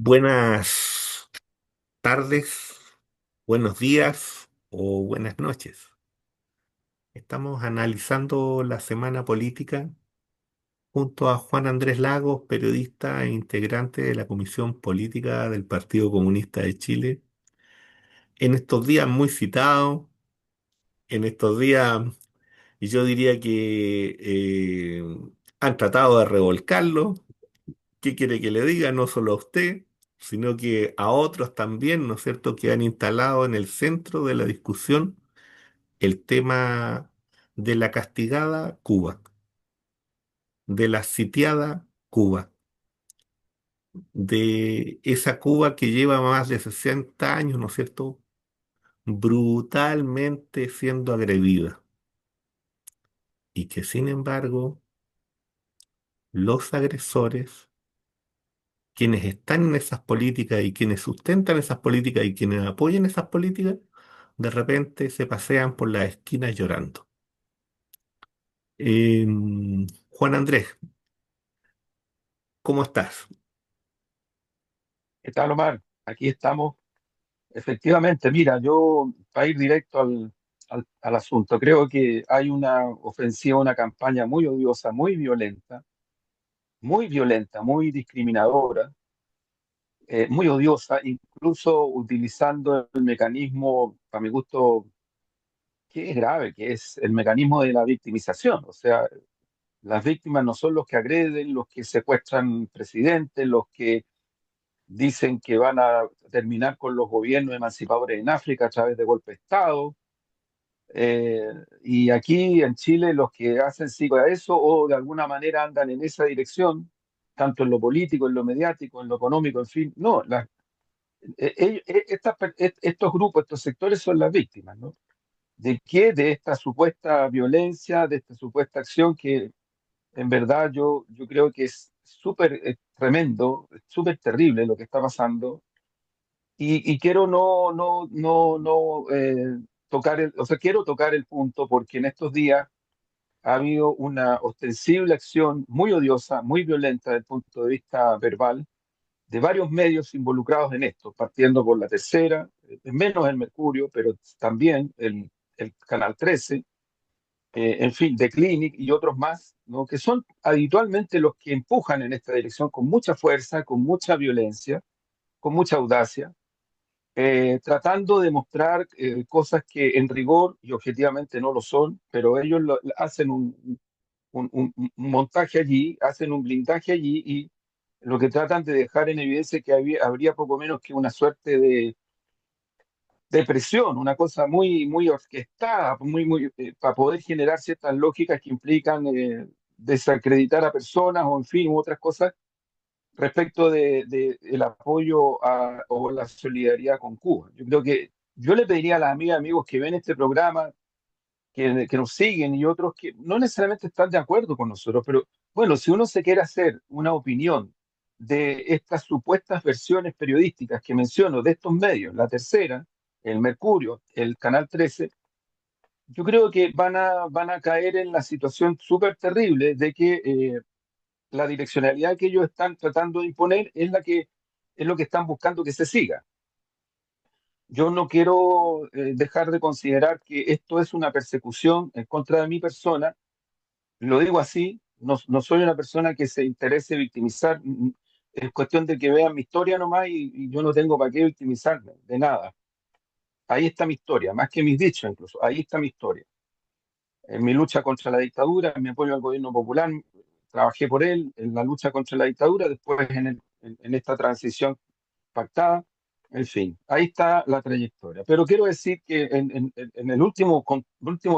Buenas tardes, buenos días o buenas noches. Estamos analizando la semana política junto a Juan Andrés Lagos, periodista e integrante de la Comisión Política del Partido Comunista de Chile. En estos días muy citado, en estos días, y yo diría que han tratado de revolcarlo. ¿Qué quiere que le diga? No solo a usted, sino que a otros también, ¿no es cierto?, que han instalado en el centro de la discusión el tema de la castigada Cuba, de la sitiada Cuba, de esa Cuba que lleva más de 60 años, ¿no es cierto?, brutalmente siendo agredida y que sin embargo los agresores, quienes están en esas políticas y quienes sustentan esas políticas y quienes apoyan esas políticas, de repente se pasean por las esquinas llorando. Juan Andrés, ¿cómo estás? ¿Qué tal, Omar? Aquí estamos. Efectivamente, mira, yo, para ir directo al asunto, creo que hay una ofensiva, una campaña muy odiosa, muy violenta, muy discriminadora, muy odiosa, incluso utilizando el mecanismo, para mi gusto, que es grave, que es el mecanismo de la victimización. O sea, las víctimas no son los que agreden, los que secuestran presidentes, los que dicen que van a terminar con los gobiernos emancipadores en África a través de golpe de Estado. Eh, y aquí en Chile los que hacen sí a eso o de alguna manera andan en esa dirección, tanto en lo político, en lo mediático, en lo económico, en fin, no, estos grupos, estos sectores son las víctimas, ¿no? ¿De qué? De esta supuesta violencia, de esta supuesta acción que en verdad yo creo que es súper tremendo, súper terrible lo que está pasando. Y quiero no tocar o sea, quiero tocar el punto porque en estos días ha habido una ostensible acción muy odiosa, muy violenta desde el punto de vista verbal, de varios medios involucrados en esto, partiendo por La Tercera, menos el Mercurio, pero también el Canal 13, en fin, The Clinic y otros más, ¿no? Que son habitualmente los que empujan en esta dirección con mucha fuerza, con mucha violencia, con mucha audacia, tratando de mostrar cosas que en rigor y objetivamente no lo son, pero ellos hacen un montaje allí, hacen un blindaje allí y lo que tratan de dejar en evidencia es que habría poco menos que una suerte de presión, una cosa muy orquestada, para poder generar ciertas lógicas que implican desacreditar a personas o en fin, u otras cosas respecto de el apoyo o la solidaridad con Cuba. Yo creo que yo le pediría a las amigas y amigos que ven este programa, que nos siguen y otros que no necesariamente están de acuerdo con nosotros, pero bueno, si uno se quiere hacer una opinión de estas supuestas versiones periodísticas que menciono de estos medios, La Tercera, el Mercurio, el Canal 13, yo creo que van a caer en la situación súper terrible de que la direccionalidad que ellos están tratando de imponer es lo que están buscando que se siga. Yo no quiero dejar de considerar que esto es una persecución en contra de mi persona. Lo digo así, no soy una persona que se interese victimizar. Es cuestión de que vean mi historia nomás y yo no tengo para qué victimizarme de nada. Ahí está mi historia, más que mis dichos incluso. Ahí está mi historia. En mi lucha contra la dictadura, en mi apoyo al gobierno popular, trabajé por él, en la lucha contra la dictadura, después en esta transición pactada, en fin, ahí está la trayectoria. Pero quiero decir que en el último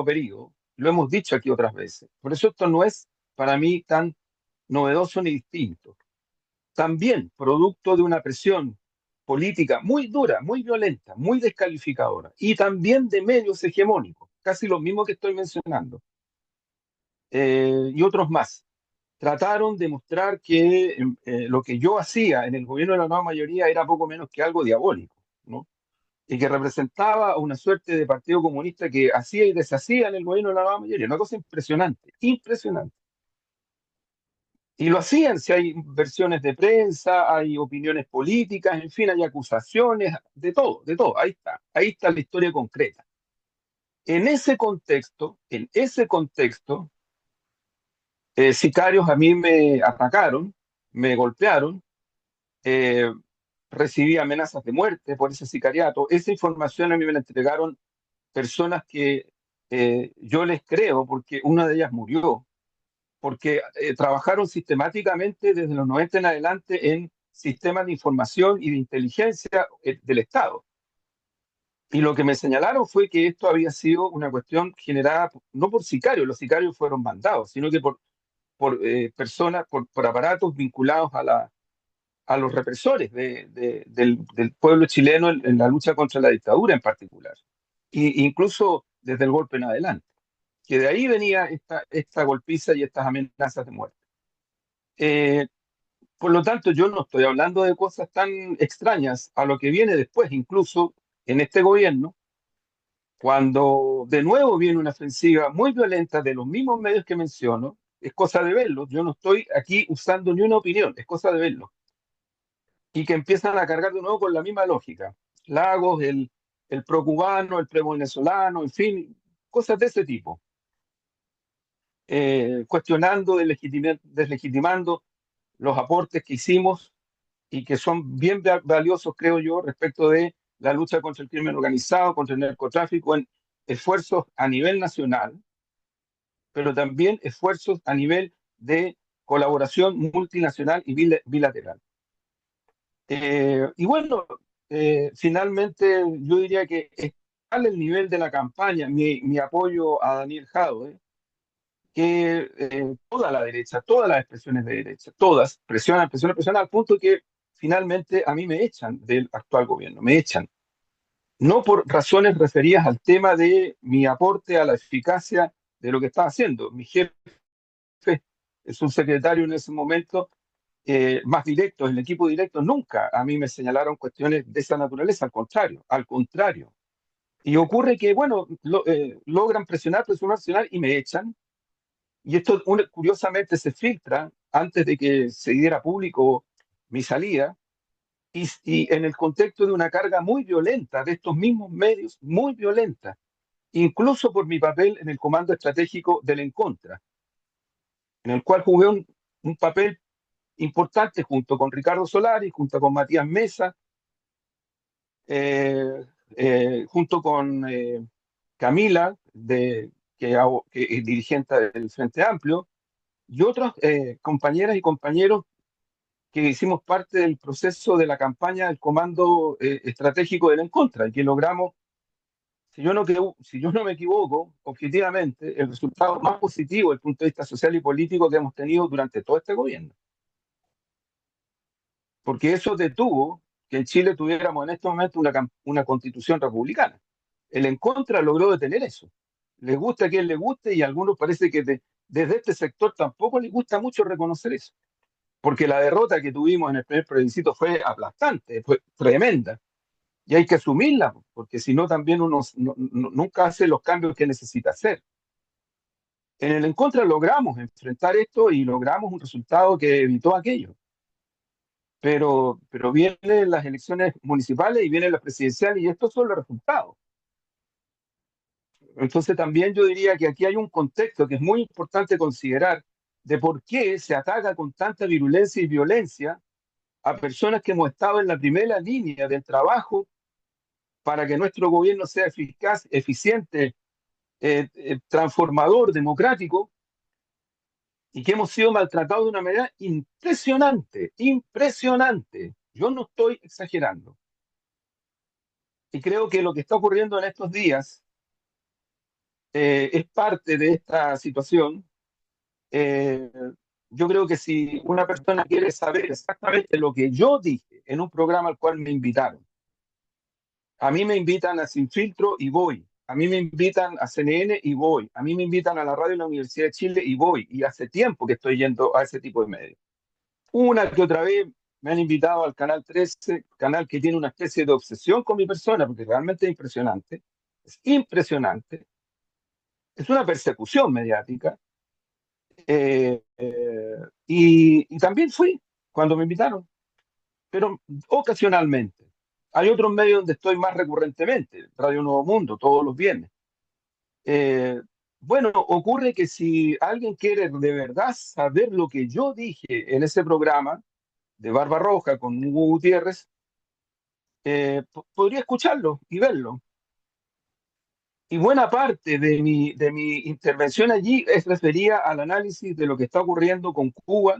periodo, lo hemos dicho aquí otras veces, por eso esto no es para mí tan novedoso ni distinto. También producto de una presión política muy dura, muy violenta, muy descalificadora, y también de medios hegemónicos, casi lo mismo que estoy mencionando, y otros más trataron de mostrar que lo que yo hacía en el gobierno de la nueva mayoría era poco menos que algo diabólico, ¿no? Y que representaba una suerte de partido comunista que hacía y deshacía en el gobierno de la nueva mayoría. Una cosa impresionante, impresionante. Y lo hacían, si hay versiones de prensa, hay opiniones políticas, en fin, hay acusaciones, de todo, ahí está la historia concreta. En ese contexto, sicarios a mí me atacaron, me golpearon, eh, recibí amenazas de muerte por ese sicariato. Esa información a mí me la entregaron personas que yo les creo porque una de ellas murió, porque trabajaron sistemáticamente desde los 90 en adelante en sistemas de información y de inteligencia del Estado. Y lo que me señalaron fue que esto había sido una cuestión generada no por sicarios, los sicarios fueron mandados, sino que por personas, por aparatos vinculados a los represores del pueblo chileno en la lucha contra la dictadura en particular, incluso desde el golpe en adelante, que de ahí venía esta golpiza y estas amenazas de muerte. Eh, por lo tanto, yo no estoy hablando de cosas tan extrañas a lo que viene después, incluso en este gobierno, cuando de nuevo viene una ofensiva muy violenta de los mismos medios que menciono. Es cosa de verlo, yo no estoy aquí usando ni una opinión, es cosa de verlo, y que empiezan a cargar de nuevo con la misma lógica. Lagos, el pro-cubano, el pro-venezolano, en fin, cosas de ese tipo. Cuestionando, deslegitimando los aportes que hicimos y que son bien valiosos, creo yo, respecto de la lucha contra el crimen organizado, contra el narcotráfico, en esfuerzos a nivel nacional, pero también esfuerzos a nivel de colaboración multinacional y bilateral. Y bueno, finalmente yo diría que está el nivel de la campaña, mi apoyo a Daniel Jadwe, que toda la derecha, todas las expresiones de derecha, todas presionan, presionan, presionan al punto que finalmente a mí me echan del actual gobierno, me echan. No por razones referidas al tema de mi aporte a la eficacia de lo que estaba haciendo. Mi jefe es un secretario en ese momento más directos, el equipo directo, nunca a mí me señalaron cuestiones de esa naturaleza, al contrario, al contrario. Y ocurre que, bueno, logran presionar, presionar, presionar y me echan. Y esto curiosamente se filtra antes de que se diera público mi salida y en el contexto de una carga muy violenta de estos mismos medios, muy violenta, incluso por mi papel en el comando estratégico del Encontra, en el cual jugué un papel importante junto con Ricardo Solari, junto con Matías Mesa, eh, junto con Camila, que es dirigente del Frente Amplio, y otras compañeras y compañeros que hicimos parte del proceso de la campaña del Comando Estratégico del En Contra, y que logramos, si yo no me equivoco, objetivamente, el resultado más positivo desde el punto de vista social y político que hemos tenido durante todo este gobierno. Porque eso detuvo que en Chile tuviéramos en este momento una constitución republicana. El En Contra logró detener eso. Les gusta a quien le guste y a algunos parece que desde este sector tampoco les gusta mucho reconocer eso. Porque la derrota que tuvimos en el primer plebiscito fue aplastante, fue tremenda. Y hay que asumirla, porque si no también uno nunca hace los cambios que necesita hacer. En el En Contra logramos enfrentar esto y logramos un resultado que evitó aquello. Pero vienen las elecciones municipales y vienen las presidenciales y estos son los resultados. Entonces también yo diría que aquí hay un contexto que es muy importante considerar de por qué se ataca con tanta virulencia y violencia a personas que hemos estado en la primera línea del trabajo para que nuestro gobierno sea eficaz, eficiente, transformador, democrático, y que hemos sido maltratados de una manera impresionante, impresionante. Yo no estoy exagerando. Y creo que lo que está ocurriendo en estos días es parte de esta situación. Eh, yo creo que si una persona quiere saber exactamente lo que yo dije en un programa al cual me invitaron, a mí me invitan a Sin Filtro y voy. A mí me invitan a CNN y voy. A mí me invitan a la radio de la Universidad de Chile y voy. Y hace tiempo que estoy yendo a ese tipo de medios. Una que otra vez me han invitado al Canal 13, canal que tiene una especie de obsesión con mi persona, porque realmente es impresionante. Es impresionante. Es una persecución mediática. Y también fui cuando me invitaron, pero ocasionalmente. Hay otros medios donde estoy más recurrentemente, Radio Nuevo Mundo, todos los viernes. Eh, bueno, ocurre que si alguien quiere de verdad saber lo que yo dije en ese programa de Barba Roja con Hugo Gutiérrez, podría escucharlo y verlo. Y buena parte de mi intervención allí es referida al análisis de lo que está ocurriendo con Cuba,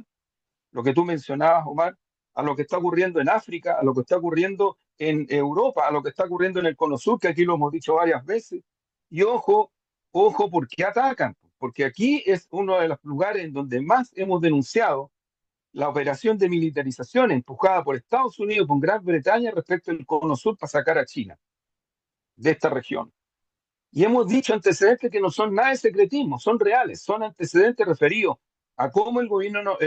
lo que tú mencionabas, Omar, a lo que está ocurriendo en África, a lo que está ocurriendo en Europa, a lo que está ocurriendo en el Cono Sur, que aquí lo hemos dicho varias veces. Y ojo, ojo, ¿por qué atacan? Porque aquí es uno de los lugares en donde más hemos denunciado la operación de militarización empujada por Estados Unidos y por Gran Bretaña respecto al Cono Sur para sacar a China de esta región. Y hemos dicho antecedentes que no son nada de secretismo, son reales, son antecedentes referidos a cómo el gobierno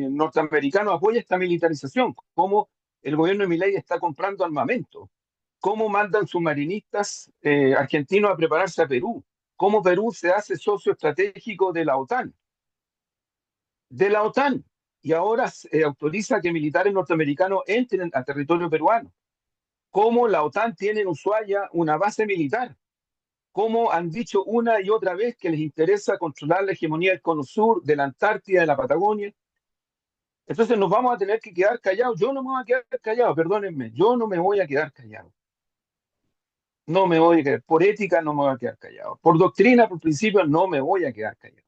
norteamericano apoya esta militarización, cómo el gobierno de Milei está comprando armamento, cómo mandan submarinistas argentinos a prepararse a Perú, cómo Perú se hace socio estratégico de la OTAN, y ahora autoriza que militares norteamericanos entren a territorio peruano, cómo la OTAN tiene en Ushuaia una base militar, como han dicho una y otra vez que les interesa controlar la hegemonía del Cono Sur, de la Antártida, de la Patagonia. Entonces nos vamos a tener que quedar callados. Yo no me voy a quedar callado, perdónenme, yo no me voy a quedar callado. No me voy a quedar, por ética no me voy a quedar callado. Por doctrina, por principio, no me voy a quedar callado.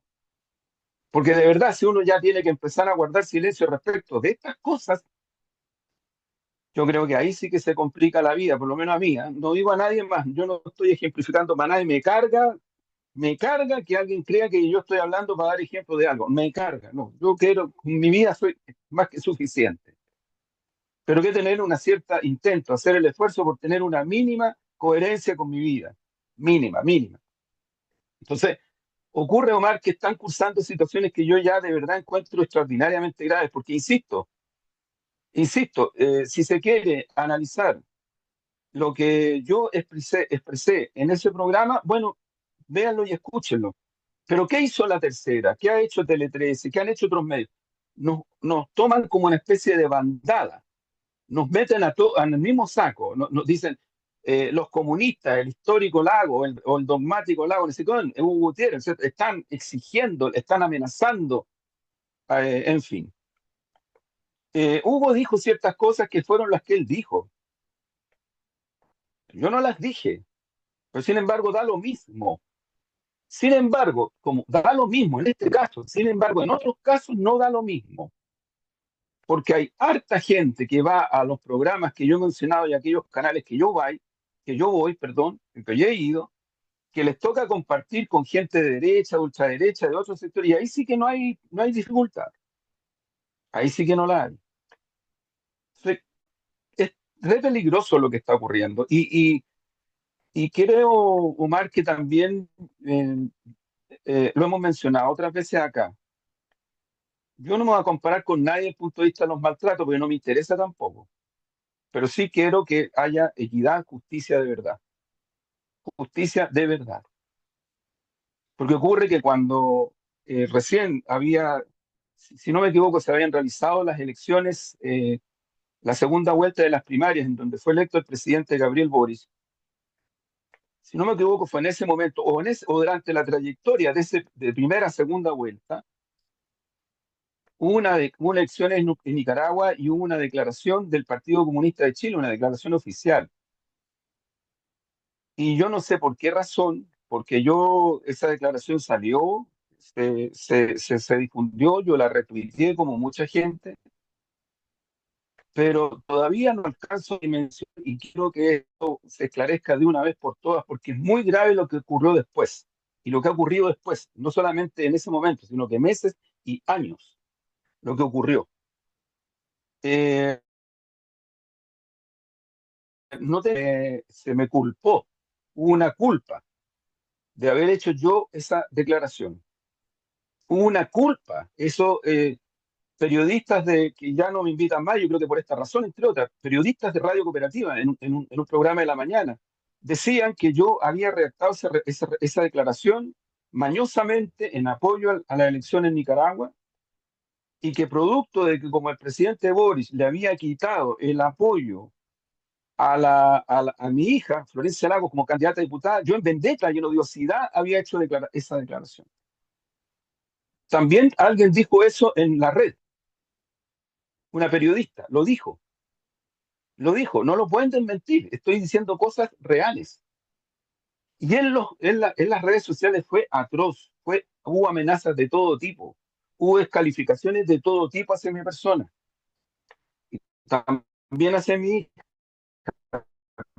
Porque de verdad, si uno ya tiene que empezar a guardar silencio respecto de estas cosas, yo creo que ahí sí que se complica la vida, por lo menos a mí. ¿Eh? No digo a nadie más, yo no estoy ejemplificando para nadie, me carga que alguien crea que yo estoy hablando para dar ejemplo de algo. Me carga, no. Yo quiero, en mi vida soy más que suficiente. Pero que tener una cierta intento, hacer el esfuerzo por tener una mínima coherencia con mi vida. Mínima, mínima. Entonces, ocurre, Omar, que están cursando situaciones que yo ya de verdad encuentro extraordinariamente graves, porque si se quiere analizar lo que yo expresé en ese programa, bueno, véanlo y escúchenlo. Pero ¿qué hizo la tercera? ¿Qué ha hecho Tele 13? ¿Qué han hecho otros medios? Nos toman como una especie de bandada, nos meten en el mismo saco, nos dicen los comunistas, el histórico Lago o el dogmático Lago, Hugo Gutiérrez, ¿cierto? Están exigiendo, están amenazando, en fin. Hugo dijo ciertas cosas que fueron las que él dijo. Yo no las dije, pero sin embargo da lo mismo. Sin embargo, como da lo mismo en este caso, sin embargo, en otros casos no da lo mismo, porque hay harta gente que va a los programas que yo he mencionado y a aquellos canales perdón, que yo he ido, que les toca compartir con gente de derecha, ultraderecha, de otros sectores, y ahí sí que no hay dificultad, ahí sí que no la hay. Entonces, es re peligroso lo que está ocurriendo, y creo, Omar, que también eh, lo hemos mencionado otras veces acá. Yo no me voy a comparar con nadie desde el punto de vista de los maltratos, porque no me interesa tampoco. Pero sí quiero que haya equidad, justicia de verdad. Justicia de verdad. Porque ocurre que cuando recién si no me equivoco, se habían realizado las elecciones, la segunda vuelta de las primarias, en donde fue electo el presidente Gabriel Boric. Si no me equivoco, fue en ese momento, o durante la trayectoria de primera a segunda vuelta, hubo elecciones en Nicaragua y hubo una declaración del Partido Comunista de Chile, una declaración oficial. Y yo no sé por qué razón, porque esa declaración salió, se difundió, yo la retuiteé como mucha gente, pero todavía no alcanzo a dimensionar y quiero que esto se esclarezca de una vez por todas, porque es muy grave lo que ocurrió después y lo que ha ocurrido después, no solamente en ese momento, sino que meses y años, lo que ocurrió. Eh, Se me culpó, hubo una culpa de haber hecho yo esa declaración. Hubo una culpa, eso, periodistas que ya no me invitan más, yo creo que por esta razón, entre otras, periodistas de Radio Cooperativa en un programa de la mañana, decían que yo había redactado esa declaración mañosamente en apoyo a la elección en Nicaragua y que producto de que como el presidente Boris le había quitado el apoyo a mi hija, Florencia Lagos, como candidata a diputada, yo en vendetta y en odiosidad había hecho esa declaración. También alguien dijo eso en la red, una periodista, no lo pueden desmentir, estoy diciendo cosas reales. Y en las redes sociales fue atroz, hubo amenazas de todo tipo, hubo descalificaciones de todo tipo hacia mi persona, también hacia mi hija,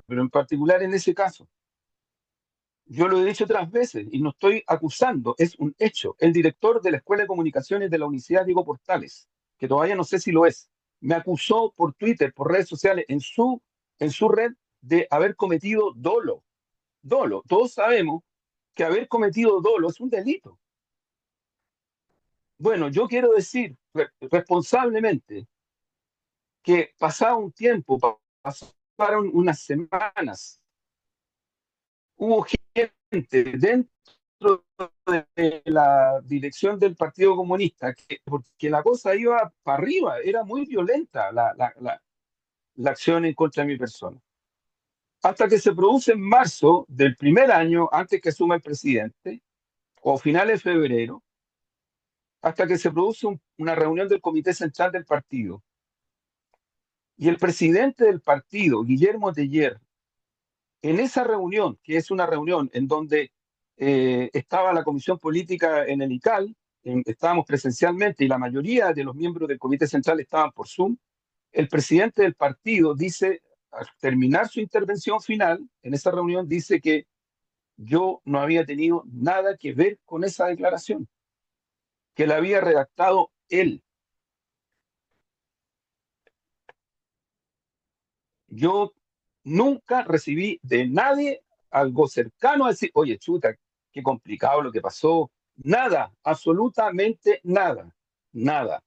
pero en particular en ese caso. Yo lo he dicho otras veces y no estoy acusando, es un hecho. El director de la Escuela de Comunicaciones de la Universidad Diego Portales, que todavía no sé si lo es, me acusó por Twitter, por redes sociales, en su red de haber cometido dolo. Dolo. Todos sabemos que haber cometido dolo es un delito. Bueno, yo quiero decir responsablemente que pasado un tiempo, pasaron unas semanas, hubo gente dentro de la dirección del Partido Comunista, porque la cosa iba para arriba, era muy violenta la acción en contra de mi persona. Hasta que se produce en marzo del primer año, antes que asuma el presidente, o finales de febrero, hasta que se produce una reunión del Comité Central del partido. Y el presidente del partido, Guillermo Teller, en esa reunión, que es una reunión en donde estaba la comisión política en el ICAL, estábamos presencialmente y la mayoría de los miembros del Comité Central estaban por Zoom, el presidente del partido dice, al terminar su intervención final en esa reunión, dice que yo no había tenido nada que ver con esa declaración, que la había redactado él. Yo nunca recibí de nadie algo cercano a decir, oye, chuta, qué complicado lo que pasó. Nada, absolutamente nada, nada.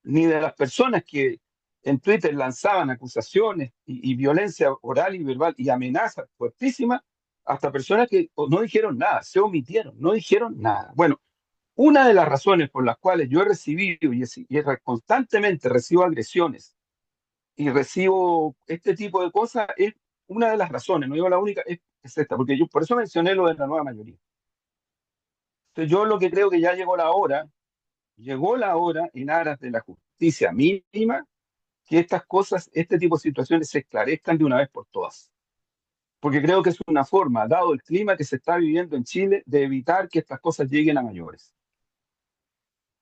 Ni de las personas que en Twitter lanzaban acusaciones y violencia oral y verbal y amenazas fuertísimas, hasta personas que no dijeron nada, se omitieron, no dijeron nada. Bueno, una de las razones por las cuales yo he recibido constantemente recibo agresiones y recibo este tipo de cosas es una de las razones, no digo la única, es esta, porque yo por eso mencioné lo de la nueva mayoría. Entonces yo lo que creo que ya llegó la hora en aras de la justicia mínima, que estas cosas, este tipo de situaciones se esclarezcan de una vez por todas. Porque creo que es una forma, dado el clima que se está viviendo en Chile, de evitar que estas cosas lleguen a mayores.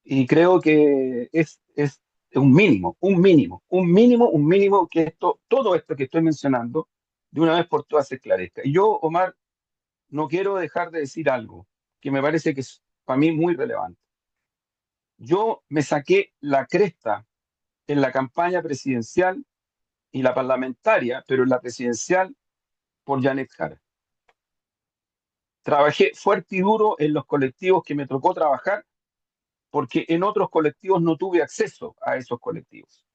Y creo que es un mínimo que todo esto que estoy mencionando, de una vez por todas se esclarezca. Y yo, Omar, no quiero dejar de decir algo que me parece que es para mí muy relevante. Yo me saqué la cresta en la campaña presidencial y la parlamentaria, pero en la presidencial por Janet Jara. Trabajé fuerte y duro en los colectivos que me tocó trabajar porque en otros colectivos no tuve acceso a esos colectivos.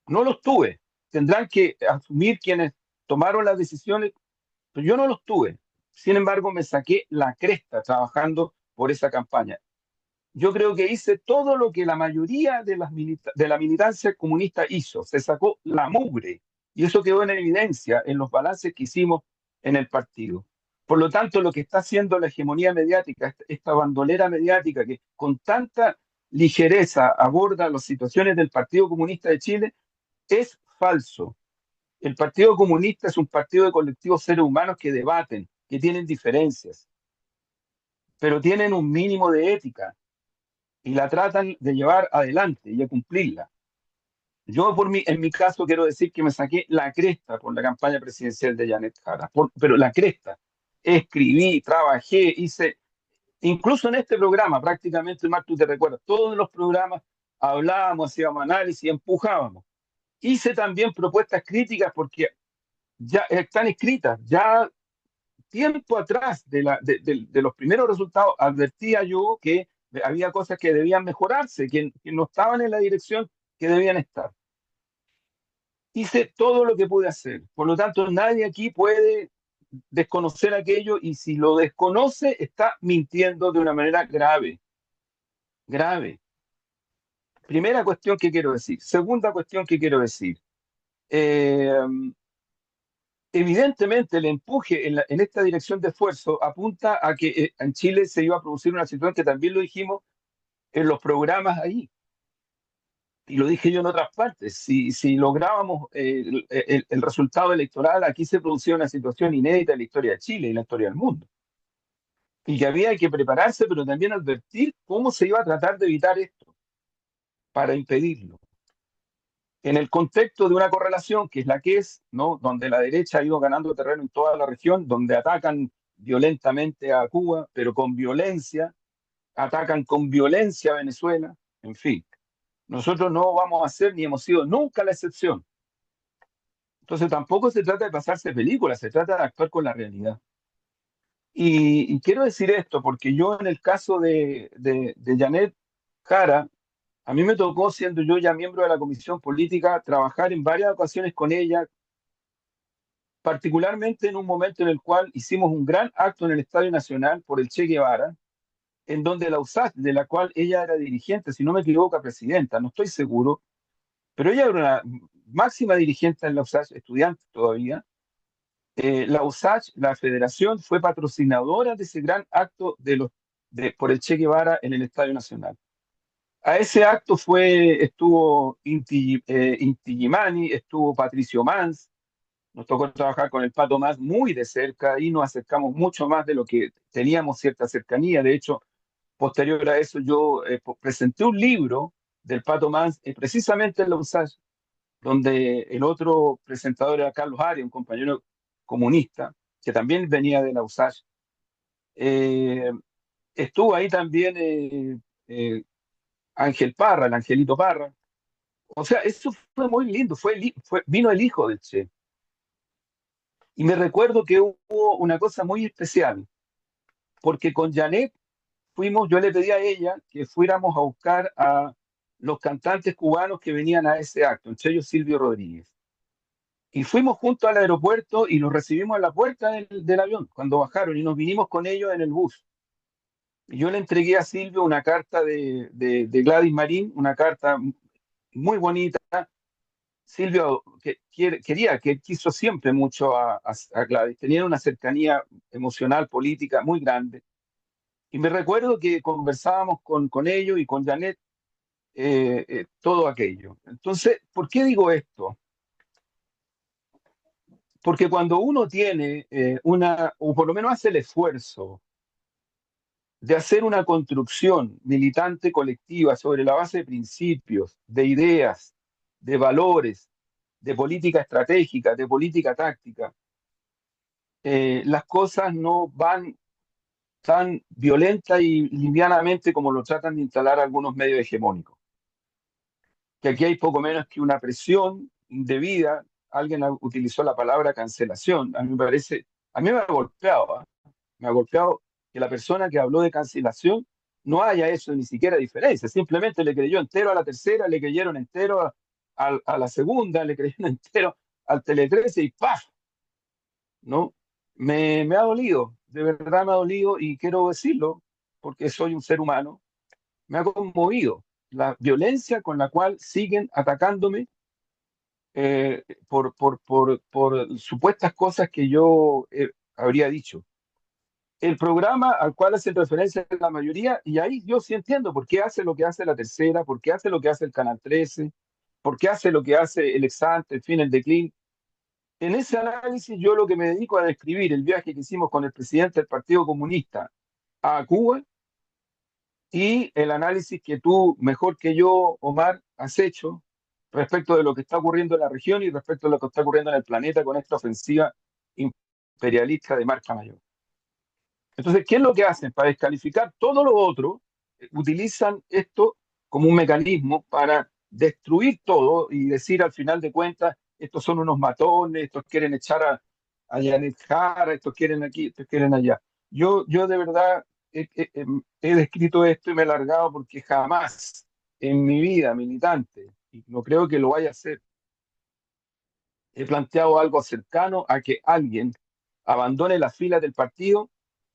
No los tuve. Tendrán que asumir quienes tomaron las decisiones, pero yo no los tuve. Sin embargo, me saqué la cresta trabajando por esa campaña. Yo creo que hice todo lo que la mayoría de la militancia comunista hizo. Se sacó la mugre. Y eso quedó en evidencia en los balances que hicimos en el partido. Por lo tanto, lo que está haciendo la hegemonía mediática, esta bandolera mediática que con tanta ligereza aborda las situaciones del Partido Comunista de Chile, es falso. El Partido Comunista es un partido de colectivos seres humanos que debaten, que tienen diferencias, pero tienen un mínimo de ética y la tratan de llevar adelante y de cumplirla. Yo, en mi caso, quiero decir que me saqué la cresta por la campaña presidencial de Janet Jara, pero la cresta. Escribí, trabajé, hice, incluso en este programa, prácticamente, Mar, tú te recuerdas, todos los programas hablábamos, hacíamos análisis, empujábamos. Hice también propuestas críticas porque ya están escritas, ya tiempo atrás de los primeros resultados advertía yo que había cosas que debían mejorarse, que no estaban en la dirección que debían estar. Hice todo lo que pude hacer, por lo tanto nadie aquí puede desconocer aquello y si lo desconoce está mintiendo de una manera grave, grave. Primera cuestión que quiero decir. Segunda cuestión que quiero decir. Eh, Evidentemente, el empuje en esta dirección de esfuerzo apunta a que en Chile se iba a producir una situación que también lo dijimos en los programas ahí, y lo dije yo en otras partes. Si lográbamos el resultado electoral, aquí se producía una situación inédita en la historia de Chile y en la historia del mundo. Y que había que prepararse, pero también advertir cómo se iba a tratar de evitar esto para impedirlo. En el contexto de una correlación que es la que es, ¿no? Donde la derecha ha ido ganando terreno en toda la región, donde atacan violentamente a Cuba, pero con violencia, atacan con violencia a Venezuela, en fin. Nosotros no vamos a ser ni hemos sido nunca la excepción. Entonces tampoco se trata de pasarse películas, se trata de actuar con la realidad. Y quiero decir esto porque yo en el caso de Janet Jara, a mí me tocó, siendo yo ya miembro de la Comisión Política, trabajar en varias ocasiones con ella, particularmente en un momento en el cual hicimos un gran acto en el Estadio Nacional por el Che Guevara, en donde la USACH, de la cual ella era dirigente, si no me equivoco, presidenta, no estoy seguro, pero ella era una máxima dirigente en la USACH, estudiante todavía. La USACH, la federación, fue patrocinadora de ese gran acto por el Che Guevara en el Estadio Nacional. A ese acto estuvo Inti Gimani, estuvo Patricio Mans, nos tocó trabajar con el Pato Más muy de cerca y nos acercamos mucho más de lo que teníamos cierta cercanía. De hecho, posterior a eso, yo presenté un libro del Pato Más precisamente en la USACH, donde el otro presentador era Carlos Arias, un compañero comunista, que también venía de la USACH. Eh, Estuvo ahí también eh, Ángel Parra, el Angelito Parra. O sea, eso fue muy lindo, vino el hijo del Che. Y me recuerdo que hubo una cosa muy especial, porque con Janet yo le pedí a ella que fuéramos a buscar a los cantantes cubanos que venían a ese acto, entre ellos Silvio Rodríguez. Y fuimos juntos al aeropuerto y los recibimos en la puerta del avión cuando bajaron y nos vinimos con ellos en el bus. Y yo le entregué a Silvio una carta de Gladys Marín, una carta muy bonita. Silvio que quiso siempre mucho a Gladys, tenía una cercanía emocional, política muy grande. Y me recuerdo que conversábamos con ellos y con Janet todo aquello. Entonces, ¿por qué digo esto? Porque cuando uno tiene o por lo menos hace el esfuerzo de hacer una construcción militante colectiva sobre la base de principios, de ideas, de valores, de política estratégica, de política táctica, las cosas no van tan violenta y livianamente como lo tratan de instalar algunos medios hegemónicos. Que aquí hay poco menos que una presión indebida. Alguien utilizó la palabra cancelación. A mí me parece, a mí me ha golpeado, ¿eh? Me ha golpeado que la persona que habló de cancelación no haya hecho ni siquiera diferencia. Simplemente le creyó entero a la tercera, le creyeron entero a la segunda, le creyeron entero al Tele 13 y ¡paf! ¿No? Me ha dolido, de verdad me ha dolido y quiero decirlo porque soy un ser humano. Me ha conmovido la violencia con la cual siguen atacándome por supuestas cosas que yo habría dicho. El programa al cual hacen referencia la mayoría, y ahí yo sí entiendo por qué hace lo que hace la tercera, por qué hace lo que hace el Canal 13, por qué hace lo que hace el Exante, en fin, el Declin. En ese análisis yo lo que me dedico a describir el viaje que hicimos con el presidente del Partido Comunista a Cuba y el análisis que tú, mejor que yo, Omar, has hecho respecto de lo que está ocurriendo en la región y respecto de lo que está ocurriendo en el planeta con esta ofensiva imperialista de marca mayor. Entonces, ¿qué es lo que hacen? Para descalificar todo lo otro, utilizan esto como un mecanismo para destruir todo y decir al final de cuentas, estos son unos matones, estos quieren echar a Janet Jara, estos quieren aquí, estos quieren allá. Yo de verdad he descrito esto y me he largado porque jamás en mi vida militante, y no creo que lo vaya a hacer, he planteado algo cercano a que alguien abandone las filas del partido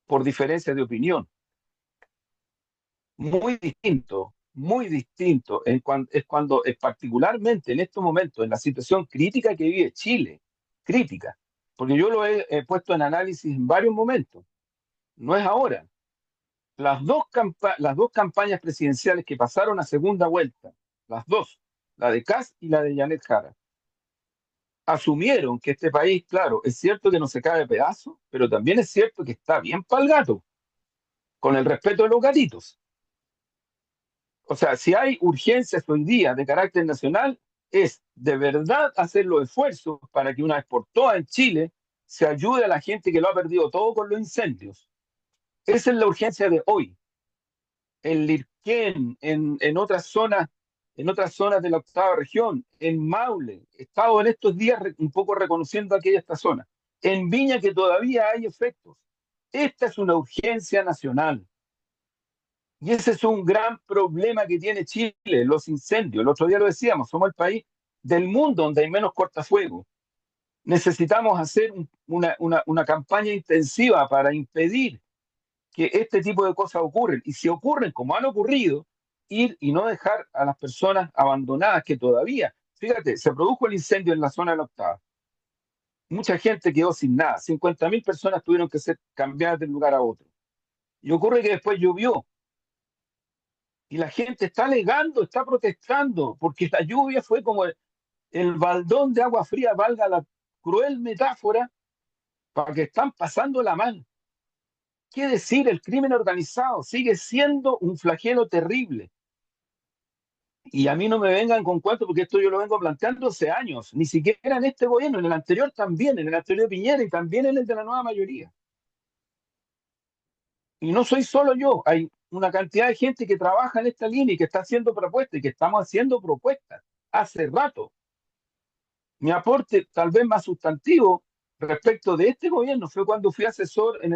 por diferencias de opinión. Muy distinto muy distinto. Es particularmente en estos momentos, en la situación crítica que vive Chile, crítica, porque yo lo he puesto en análisis en varios momentos, no es ahora. Las dos campañas presidenciales que pasaron a segunda vuelta, las dos, la de Kast y la de Janet Jara, asumieron que este país, claro, es cierto que no se cae de pedazos, pero también es cierto que está bien pa'l gato, con el respeto de los gatitos. O sea, si hay urgencias hoy día de carácter nacional, es de verdad hacer los esfuerzos para que una vez por todas en Chile se ayude a la gente que lo ha perdido todo con los incendios. Esa es la urgencia de hoy. En Lirquén, en otras zonas de la octava región, en Maule, he estado en estos días un poco reconociendo aquella esta zona. En Viña que todavía hay efectos. Esta es una urgencia nacional. Y ese es un gran problema que tiene Chile, los incendios. El otro día lo decíamos, somos el país del mundo donde hay menos cortafuegos. Necesitamos hacer una campaña intensiva para impedir que este tipo de cosas ocurren. Y si ocurren, como han ocurrido, ir y no dejar a las personas abandonadas que todavía, fíjate, se produjo el incendio en la zona de la octava. Mucha gente quedó sin nada. 50.000 personas tuvieron que ser cambiadas de un lugar a otro. Y ocurre que después llovió y la gente está alegando, está protestando, porque la lluvia fue como el baldón de agua fría, valga la cruel metáfora, para que están pasando la mano. ¿Qué decir? El crimen organizado sigue siendo un flagelo terrible. Y a mí no me vengan con cuentos porque esto yo lo vengo planteando hace años, ni siquiera en este gobierno, en el anterior también, en el anterior de Piñera y también en el de la nueva mayoría. Y no soy solo yo, hay una cantidad de gente que trabaja en esta línea y que está haciendo propuestas y que estamos haciendo propuestas hace rato. Mi aporte tal vez más sustantivo respecto de este gobierno fue cuando fui asesor en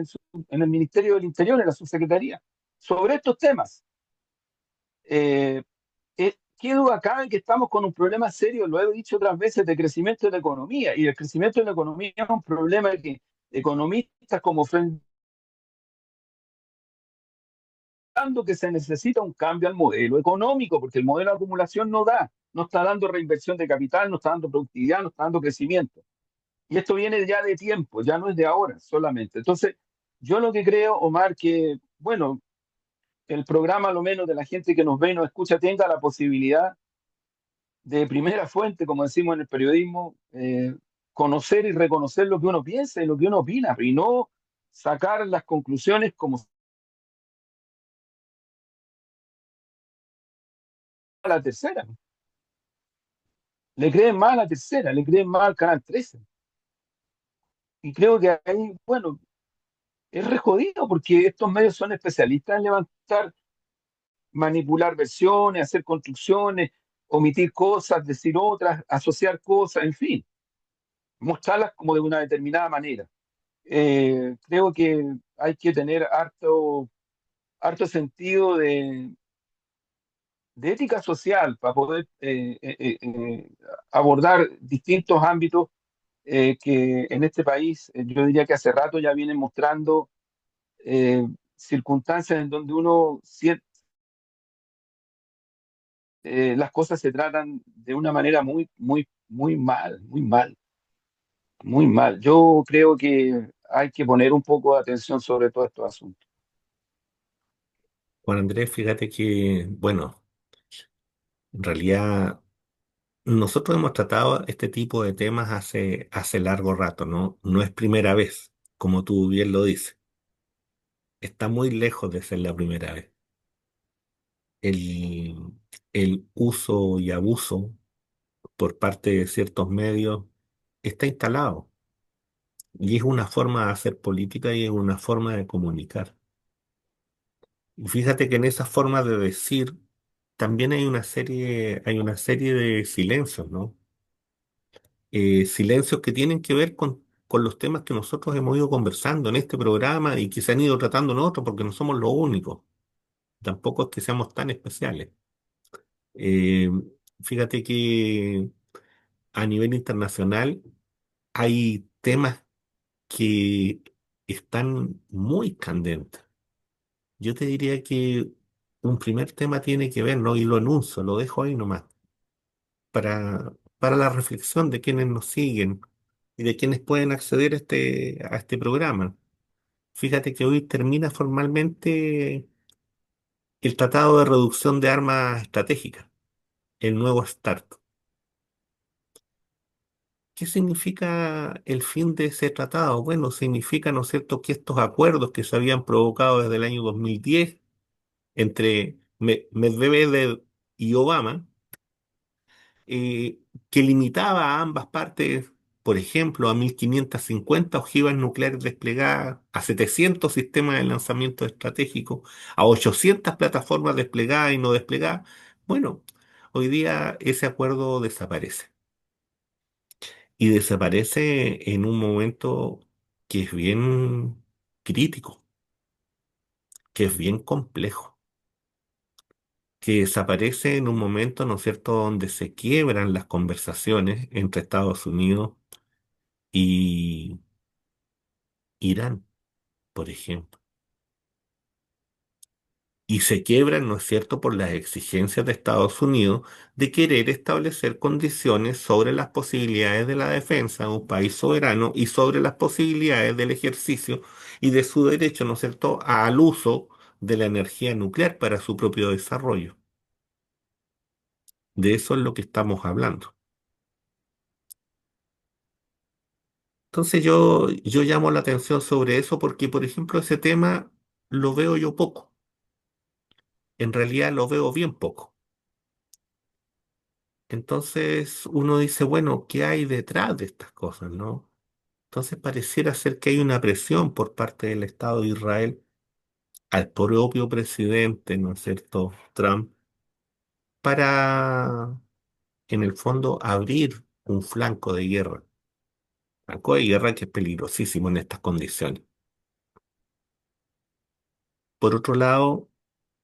el Ministerio del Interior, en la subsecretaría, sobre estos temas. Eh, ¿Qué duda cabe que estamos con un problema serio, lo he dicho otras veces, de crecimiento de la economía? Y el crecimiento de la economía es un problema que economistas como Fred dando que se necesita un cambio al modelo económico, porque el modelo de acumulación no da, no está dando reinversión de capital, no está dando productividad, no está dando crecimiento. Y esto viene ya de tiempo, ya no es de ahora solamente. Entonces, yo lo que creo, Omar, que, bueno, el programa, a lo menos de la gente que nos ve y nos escucha, tenga la posibilidad de primera fuente, como decimos en el periodismo, conocer y reconocer lo que uno piensa y lo que uno opina, y no sacar las conclusiones como a la tercera. Le creen más a la tercera, le creen más al Canal 13. Y creo que ahí, bueno, es re jodido porque estos medios son especialistas en levantar, manipular versiones, hacer construcciones, omitir cosas, decir otras, asociar cosas, en fin, mostrarlas como de una determinada manera. Creo que hay que tener harto sentido de ética social para poder abordar distintos ámbitos que en este país yo diría que hace rato ya vienen mostrando circunstancias en donde las cosas se tratan de una manera muy mal, muy mal, muy mal. Yo creo que hay que poner un poco de atención sobre todos estos asuntos. Juan Andrés, fíjate que, bueno, en realidad nosotros hemos tratado este tipo de temas hace largo rato, ¿no? No es primera vez, como tú bien lo dices. Está muy lejos de ser la primera vez. El, el uso y abuso por parte de ciertos medios está instalado y es una forma de hacer política y es una forma de comunicar. Y fíjate que en esa forma de decir también hay una serie de silencios, ¿no? Silencios que tienen que ver con los temas que nosotros hemos ido conversando en este programa y que se han ido tratando en otros porque no somos los únicos. Tampoco es que seamos tan especiales. Eh, Fíjate que a nivel internacional hay temas que están muy candentes. Yo te diría que un primer tema tiene que ver, ¿no? Y lo enuncio, lo dejo ahí nomás, para la reflexión de quienes nos siguen y de quienes pueden acceder a este programa. Fíjate que hoy termina formalmente el Tratado de Reducción de Armas Estratégicas, el nuevo START. ¿Qué significa el fin de ese tratado? Bueno, significa, ¿no es cierto?, que estos acuerdos que se habían provocado desde el año 2010 entre Medvedev y Obama, que limitaba a ambas partes, por ejemplo, a 1.550 ojivas nucleares desplegadas, a 700 sistemas de lanzamiento estratégico, a 800 plataformas desplegadas y no desplegadas. Bueno, hoy día ese acuerdo desaparece. Y desaparece en un momento que es bien crítico, que es bien complejo, que desaparece en un momento, ¿no es cierto?, donde se quiebran las conversaciones entre Estados Unidos y Irán, por ejemplo. Y se quiebran, ¿no es cierto?, por las exigencias de Estados Unidos de querer establecer condiciones sobre las posibilidades de la defensa de un país soberano y sobre las posibilidades del ejercicio y de su derecho, ¿no es cierto?, al uso de la energía nuclear para su propio desarrollo. De eso es lo que estamos hablando. Entonces yo llamo la atención sobre eso porque, por ejemplo, ese tema lo veo yo poco. En realidad lo veo bien poco. Entonces uno dice, bueno, ¿qué hay detrás de estas cosas, no? Entonces pareciera ser que hay una presión por parte del Estado de Israel al propio presidente, ¿no es cierto?, Trump, para, en el fondo, abrir un flanco de guerra que es peligrosísimo en estas condiciones. Por otro lado,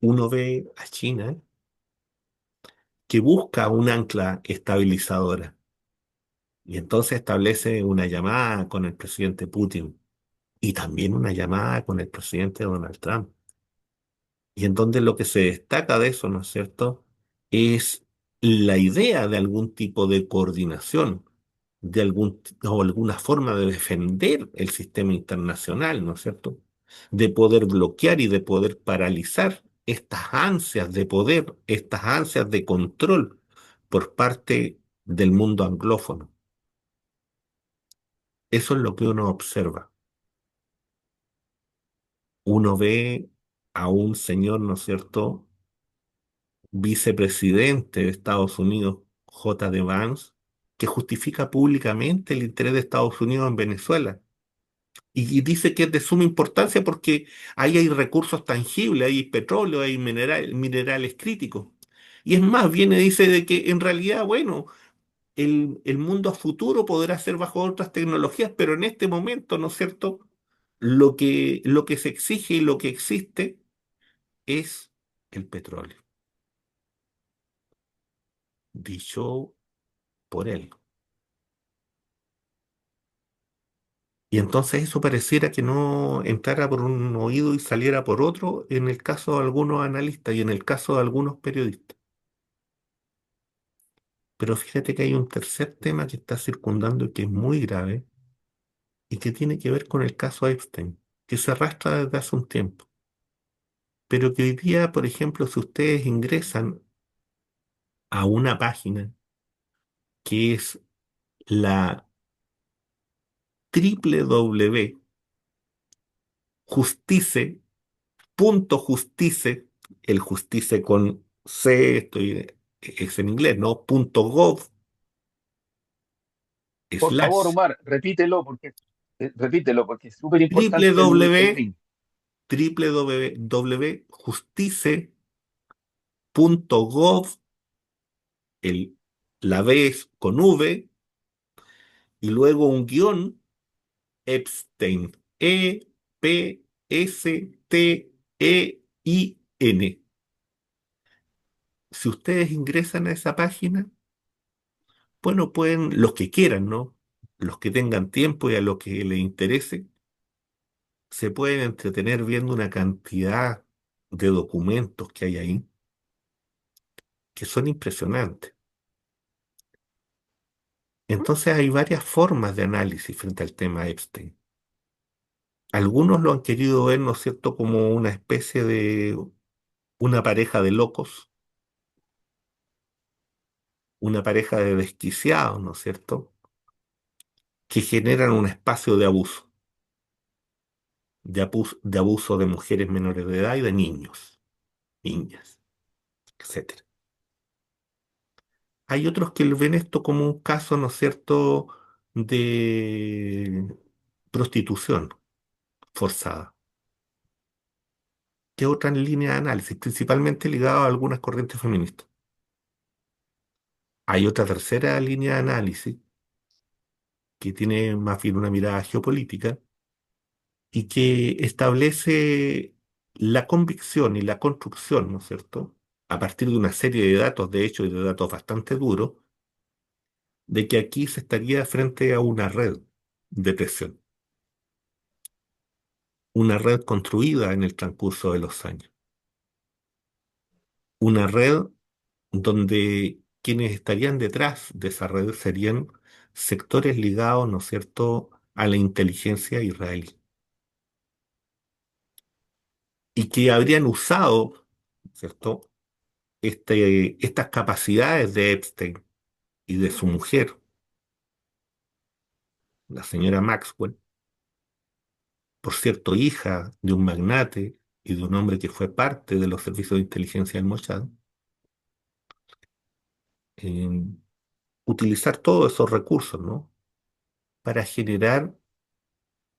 uno ve a China que busca un ancla estabilizadora y entonces establece una llamada con el presidente Putin y también una llamada con el presidente Donald Trump. Y en donde lo que se destaca de eso, ¿no es cierto?, es la idea de algún tipo de coordinación, o alguna forma de defender el sistema internacional, ¿no es cierto?, de poder bloquear y de poder paralizar estas ansias de poder, estas ansias de control por parte del mundo anglófono. Eso es lo que uno observa. Uno ve a un señor, ¿no es cierto?, vicepresidente de Estados Unidos, J. D. Vance, que justifica públicamente el interés de Estados Unidos en Venezuela. Y dice que es de suma importancia porque ahí hay recursos tangibles, hay petróleo, hay minerales críticos. Y es más, viene y dice de que en realidad, bueno, el mundo a futuro podrá ser bajo otras tecnologías, pero en este momento, ¿no es cierto?, lo que se exige y lo que existe es el petróleo, dicho por él. Y entonces eso pareciera que no entrara por un oído y saliera por otro en el caso de algunos analistas y en el caso de algunos periodistas. Pero fíjate que hay un tercer tema que está circundando y que es muy grave y que tiene que ver con el caso Epstein, que se arrastra desde hace un tiempo. Pero que hoy día, por ejemplo, si ustedes ingresan a una página que es la www.justice.justice, el justice con C, es en inglés, ¿no? .gov Por favor, slash Omar, repítelo porque es súper importante el www, link. www.justice.gov, el, la B es con V, y luego un guión, Epstein, Epstein. Si ustedes ingresan a esa página, bueno, pueden, los que quieran, ¿no? Los que tengan tiempo y a los que les interese, se pueden entretener viendo una cantidad. de documentos que hay ahí que son impresionantes. Entonces hay varias formas de análisis frente al tema Epstein. Algunos lo han querido ver, ¿no es cierto?, como una especie de una pareja de locos, una pareja de desquiciados, ¿no es cierto?, que generan un espacio de abuso de mujeres menores de edad y de niños, niñas, etcétera. Hay otros que ven esto como un caso, ¿no es cierto?, de prostitución forzada, que es otra línea de análisis, principalmente ligada a algunas corrientes feministas. Hay otra tercera línea de análisis que tiene más bien una mirada geopolítica y que establece la convicción y la construcción, ¿no es cierto?, a partir de una serie de datos, de hecho, y de datos bastante duros, de que aquí se estaría frente a una red de presión, una red construida en el transcurso de los años, una red donde quienes estarían detrás de esa red serían sectores ligados, ¿no es cierto?, a la inteligencia israelí y que habrían usado, ¿cierto?, estas capacidades de Epstein y de su mujer, la señora Maxwell, por cierto, hija de un magnate y de un hombre que fue parte de los servicios de inteligencia del Mossad, en utilizar todos esos recursos, ¿no?, para generar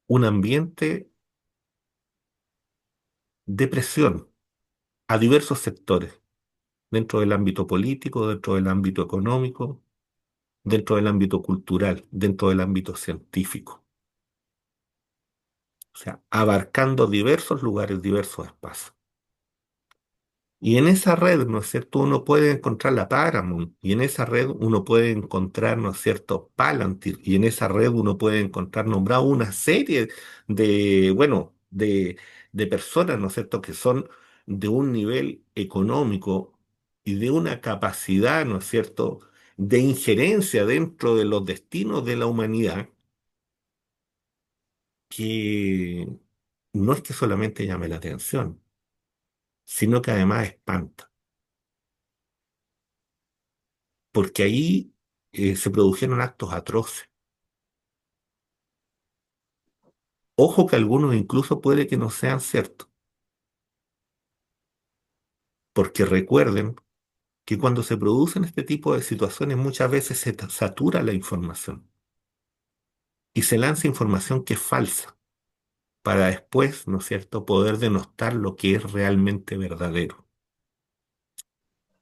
un ambiente de presión a diversos sectores, dentro del ámbito político, dentro del ámbito económico, dentro del ámbito cultural, dentro del ámbito científico. O sea, abarcando diversos lugares, diversos espacios. Y en esa red, ¿no es cierto?, uno puede encontrar la Paramount, y en esa red uno puede encontrar, ¿no es cierto?, Palantir, y en esa red uno puede encontrar nombrado una serie bueno, de personas, ¿no es cierto?, que son de un nivel económico y de una capacidad, ¿no es cierto?, de injerencia dentro de los destinos de la humanidad, que no es que solamente llame la atención, sino que además espanta. Porque ahí se produjeron actos atroces. Ojo que algunos incluso puede que no sean ciertos, porque recuerden que cuando se producen este tipo de situaciones muchas veces se satura la información y se lanza información que es falsa para después, ¿no es cierto?, poder denostar lo que es realmente verdadero.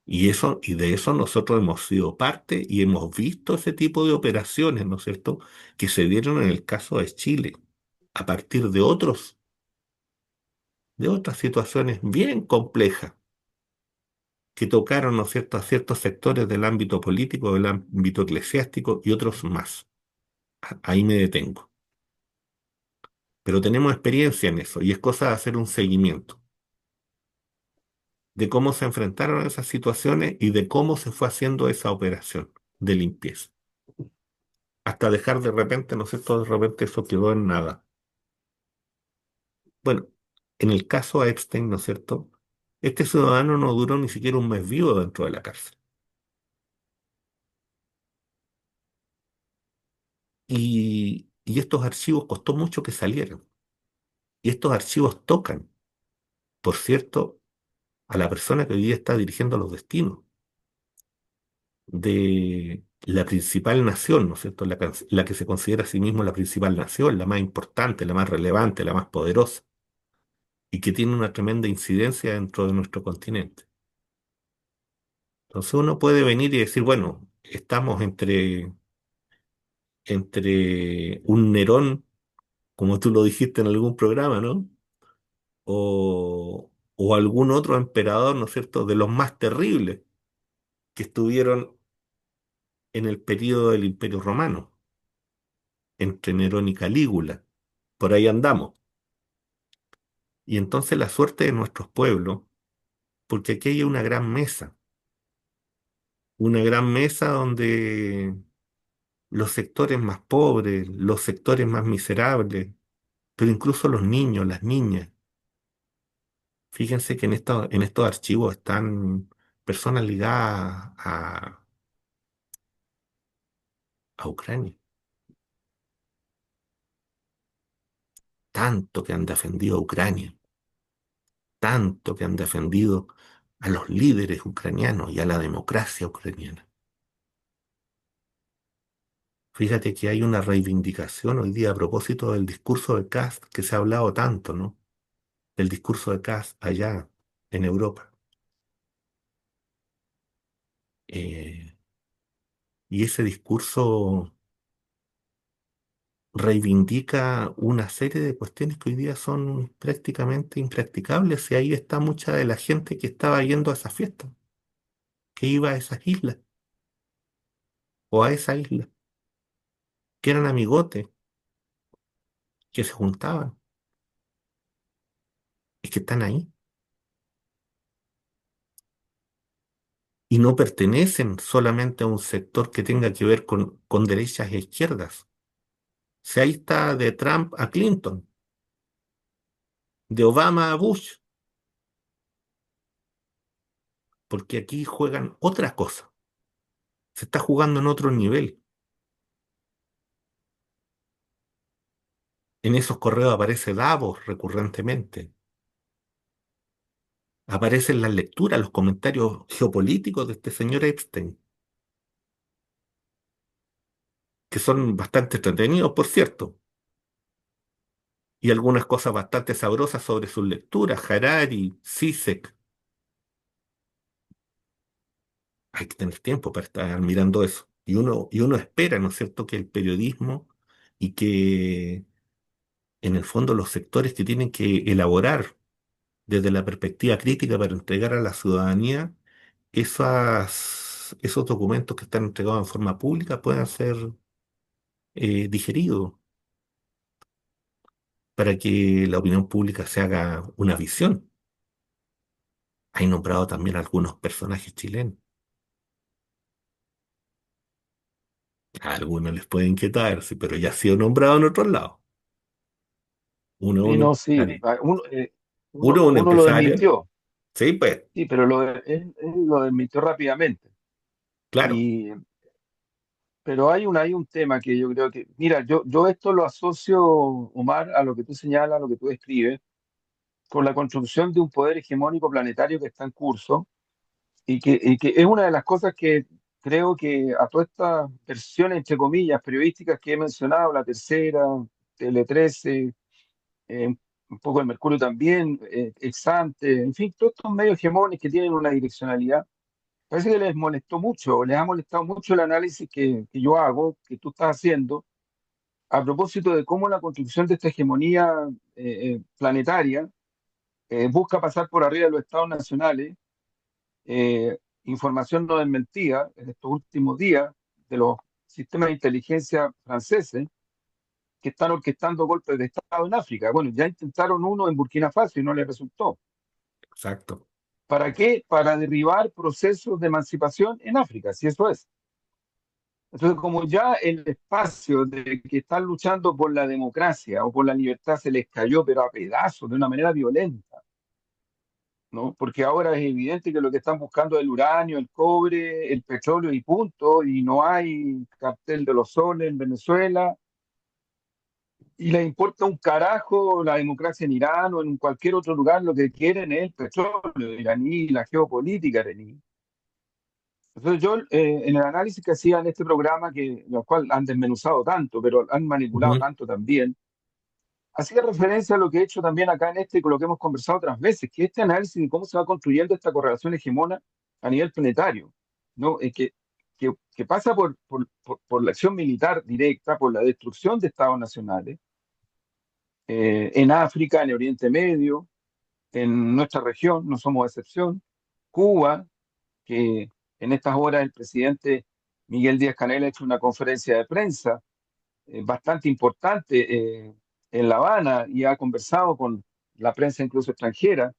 Y de eso nosotros hemos sido parte y hemos visto ese tipo de operaciones, ¿no es cierto?, que se dieron en el caso de Chile, a partir de otras situaciones bien complejas que tocaron, ¿no es cierto?, a ciertos sectores del ámbito político, del ámbito eclesiástico y otros más. Ahí me detengo. Pero tenemos experiencia en eso y es cosa de hacer un seguimiento de cómo se enfrentaron a esas situaciones y de cómo se fue haciendo esa operación de limpieza. Hasta dejar de repente, ¿no es cierto?, de repente eso quedó en nada. Bueno, en el caso Epstein, ¿no es cierto?, este ciudadano no duró ni siquiera un mes vivo dentro de la cárcel. Y estos archivos costó mucho que salieran. Y estos archivos tocan, por cierto, a la persona que hoy día está dirigiendo los destinos de la principal nación, ¿no es cierto? La que se considera a sí mismo la principal nación, la más importante, la más relevante, la más poderosa, y que tiene una tremenda incidencia dentro de nuestro continente. Entonces uno puede venir y decir, bueno, estamos entre un Nerón, como tú lo dijiste en algún programa, ¿no?, o algún otro emperador, ¿no es cierto?, de los más terribles que estuvieron en el período del Imperio Romano, entre Nerón y Calígula. Por ahí andamos. Y entonces la suerte de nuestros pueblos, porque aquí hay una gran mesa donde los sectores más pobres, los sectores más miserables, pero incluso los niños, las niñas. Fíjense que en estos archivos están personas ligadas a Ucrania, tanto que han defendido a Ucrania, tanto que han defendido a los líderes ucranianos y a la democracia ucraniana. Fíjate que hay una reivindicación hoy día a propósito del discurso de Kast que se ha hablado tanto, ¿no? Del discurso de Kast allá en Europa. Eh, y ese discurso reivindica una serie de cuestiones que hoy día son prácticamente impracticables y ahí está mucha de la gente que estaba yendo a esa fiesta, que iba a esas islas o a esa isla, que eran amigotes, que se juntaban y que están ahí y no pertenecen solamente a un sector que tenga que ver con derechas e izquierdas. Si ahí está de Trump a Clinton, de Obama a Bush, porque aquí juegan otra cosa, se está jugando en otro nivel. En esos correos aparece Davos recurrentemente. Aparecen las lecturas, los comentarios geopolíticos de este señor Epstein, que son bastante entretenidos, por cierto, y algunas cosas bastante sabrosas sobre sus lecturas, Harari, Zizek. Hay que tener tiempo para estar mirando eso. Y uno espera, ¿no es cierto?, que el periodismo y que en el fondo los sectores que tienen que elaborar desde la perspectiva crítica para entregar a la ciudadanía esos documentos que están entregados en forma pública puedan ser digeridos para que la opinión pública se haga una visión. Hay nombrado también algunos personajes chilenos. A algunos les puede inquietar, sí, pero ya ha sido nombrado en otros lados. Uno es Sí, un no, sí, empresario. Uno es un uno lo empresario. desmintió, Sí, pues, sí, pero él lo desmintió rápidamente. claro. Y, pero hay un tema que yo creo que, mira, yo esto lo asocio, Omar, a lo que tú señalas, a lo que tú describes, con la construcción de un poder hegemónico planetario que está en curso y que es una de las cosas que creo que a todas estas versiones, entre comillas, periodísticas que he mencionado, La Tercera, Tele 13, un poco el Mercurio también, Exante, en fin, todos estos medios hegemónicos que tienen una direccionalidad, parece que les molestó mucho, o les ha molestado mucho el análisis que yo hago, que tú estás haciendo, a propósito de cómo la construcción de esta hegemonía planetaria busca pasar por arriba de los estados nacionales. Información no desmentida en estos últimos días de los sistemas de inteligencia franceses que están orquestando golpes de Estado en África. Bueno, ya intentaron uno en Burkina Faso y no les resultó. Exacto. ¿Para qué? Para derribar procesos de emancipación en África, si eso es. Entonces, como ya el espacio de que están luchando por la democracia o por la libertad se les cayó, pero a pedazos, de una manera violenta, ¿no? Porque ahora es evidente que lo que están buscando es el uranio, el cobre, el petróleo y punto, y no hay cartel de los soles en Venezuela, y les importa un carajo la democracia en Irán o en cualquier otro lugar, lo que quieren es el petróleo iraní, la geopolítica iraní. Entonces yo, en el análisis que hacía en este programa, que lo cual han desmenuzado tanto, pero han manipulado Ujú, tanto también, hacía referencia a lo que he hecho también acá en este y con lo que hemos conversado otras veces, que este análisis de cómo se va construyendo esta correlación hegemona a nivel planetario, ¿no? Que pasa por la acción militar directa, por la destrucción de estados nacionales, en África, en Oriente Medio, en nuestra región, no somos excepción, Cuba, que en estas horas el presidente Miguel Díaz-Canel ha hecho una conferencia de prensa bastante importante en La Habana y ha conversado con la prensa incluso extranjera,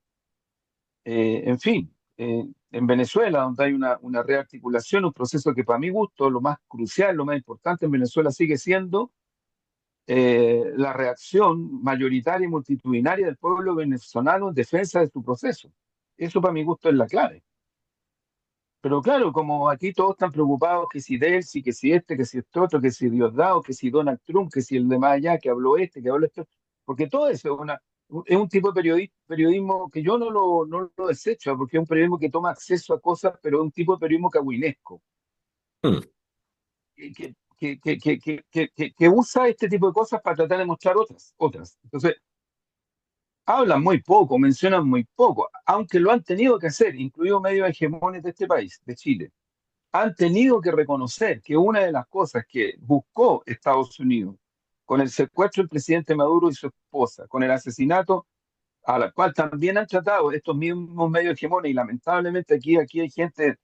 en fin, en Venezuela, donde hay una rearticulación, un proceso que para mi gusto, lo más crucial, lo más importante en Venezuela sigue siendo la reacción mayoritaria y multitudinaria del pueblo venezolano en defensa de su proceso. Eso para mi gusto es la clave. Pero claro, como aquí todos están preocupados que si Delcy, que si este, que si este otro, que si Diosdado, que si Donald Trump, que si el de más allá, que habló este, que habló este, porque todo eso es un tipo de periodismo que yo no lo desecho, porque es un periodismo que toma acceso a cosas, pero es un tipo de periodismo cahuinesco, Mm, que usa este tipo de cosas para tratar de mostrar otras. Entonces, hablan muy poco, mencionan muy poco, aunque lo han tenido que hacer, incluidos medios hegemónicos de este país, de Chile. Han tenido que reconocer que una de las cosas que buscó Estados Unidos con el secuestro del presidente Maduro y su esposa, con el asesinato, a la cual también han tratado estos mismos medios hegemónicos, y lamentablemente aquí hay gente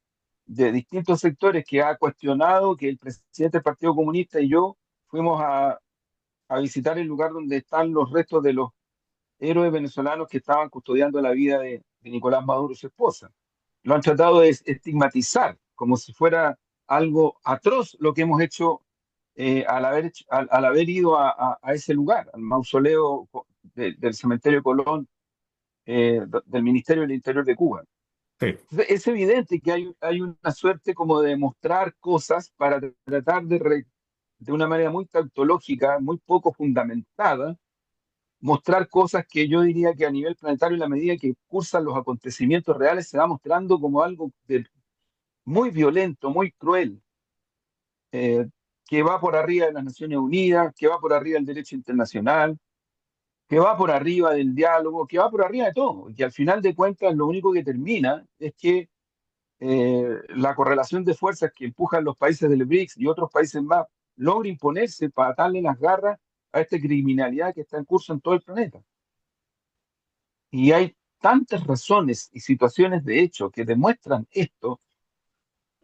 de distintos sectores que ha cuestionado que el presidente del Partido Comunista y yo fuimos a visitar el lugar donde están los restos de los héroes venezolanos que estaban custodiando la vida de Nicolás Maduro y su esposa. Lo han tratado de estigmatizar como si fuera algo atroz lo que hemos hecho al haber ido a ese lugar, al mausoleo del cementerio Colón, del Ministerio del Interior de Cuba. sí. Entonces, es evidente que hay una suerte como de mostrar cosas para tratar de una manera muy tautológica, muy poco fundamentada, mostrar cosas que yo diría que a nivel planetario, en la medida que cursan los acontecimientos reales, se va mostrando como algo muy violento, muy cruel, eh, que va por arriba de las Naciones Unidas, que va por arriba del derecho internacional, que va por arriba del diálogo, que va por arriba de todo, y que al final de cuentas lo único que termina es que la correlación de fuerzas que empujan los países del BRICS y otros países más logra imponerse para darle las garras a esta criminalidad que está en curso en todo el planeta. Y hay tantas razones y situaciones de hecho que demuestran esto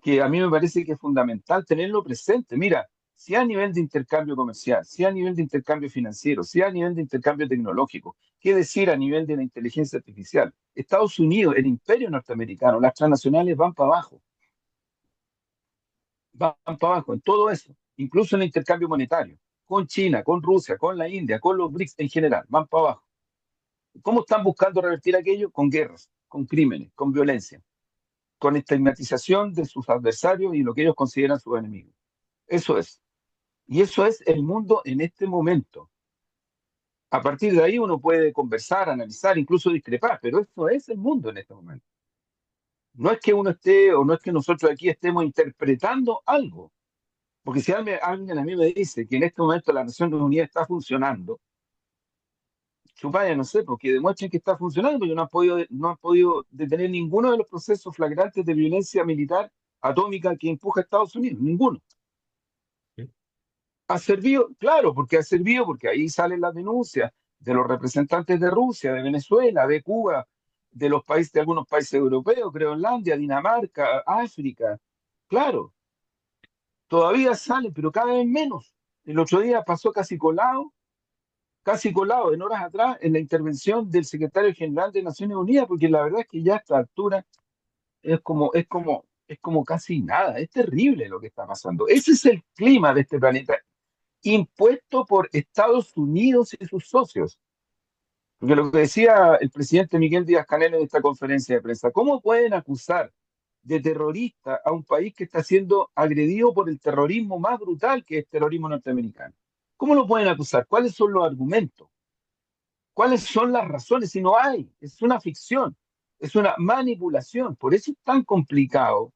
que a mí me parece que es fundamental tenerlo presente. Mira, si a nivel de intercambio comercial, si a nivel de intercambio financiero, si a nivel de intercambio tecnológico, qué decir a nivel de la inteligencia artificial. Estados Unidos, el imperio norteamericano, las transnacionales van para abajo en todo eso, incluso en el intercambio monetario, con China, con Rusia, con la India, con los BRICS en general, van para abajo. ¿Cómo están buscando revertir aquello? Con guerras, con crímenes, con violencia, con estigmatización de sus adversarios y lo que ellos consideran sus enemigos. Eso es. Y eso es el mundo en este momento. A partir de ahí uno puede conversar, analizar, incluso discrepar, pero eso es el mundo en este momento. No es que uno esté o no es que nosotros aquí estemos interpretando algo, porque si alguien a mí me dice que en este momento la Nación Unida está funcionando, chupaya, no sé, porque demuestren que está funcionando, porque no han podido detener ninguno de los procesos flagrantes de violencia militar atómica que empuja a Estados Unidos, ninguno. Ha servido, claro, porque ha servido, porque ahí salen las denuncias de los representantes de Rusia, de Venezuela, de Cuba, de los países, de algunos países europeos, Groenlandia, Dinamarca, África. Claro, todavía salen, pero cada vez menos. El otro día pasó casi colado, en horas atrás, en la intervención del secretario general de Naciones Unidas, porque la verdad es que ya a esta altura es como casi nada. Es terrible lo que está pasando. Ese es el clima de este planeta impuesto por Estados Unidos y sus socios. Porque lo que decía el presidente Miguel Díaz-Canel en esta conferencia de prensa, ¿cómo pueden acusar de terrorista a un país que está siendo agredido por el terrorismo más brutal que es el terrorismo norteamericano? ¿Cómo lo pueden acusar? ¿Cuáles son los argumentos? ¿Cuáles son las razones? Si no hay, es una ficción, es una manipulación. Por eso es tan complicado,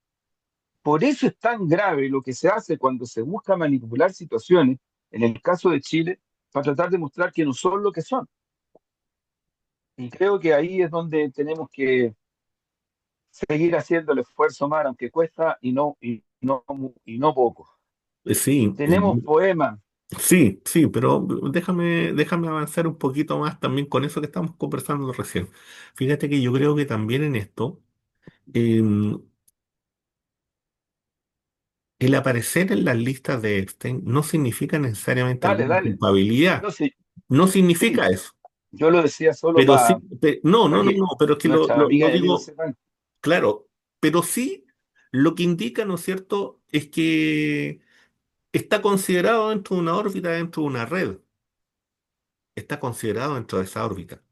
por eso es tan grave lo que se hace cuando se busca manipular situaciones, en el caso de Chile, para tratar de mostrar que no son lo que son. Y creo que ahí es donde tenemos que seguir haciendo el esfuerzo más, aunque cuesta y no poco. Sí, Tenemos poemas, sí, sí, pero déjame avanzar un poquito más también con eso que estamos conversando recién. Fíjate que yo creo que también en esto, em, el aparecer en las listas de Epstein no significa necesariamente dale, alguna dale. No culpabilidad. sé, No sí, significa eso. Yo lo decía solo Pero sí, para no, no, no, que no, pero es que nuestras lo amigas y amigos digo, sepan. claro, pero sí lo que indica, ¿no es cierto?, es que está considerado dentro de una órbita, dentro de una red, está considerado dentro de esa órbita.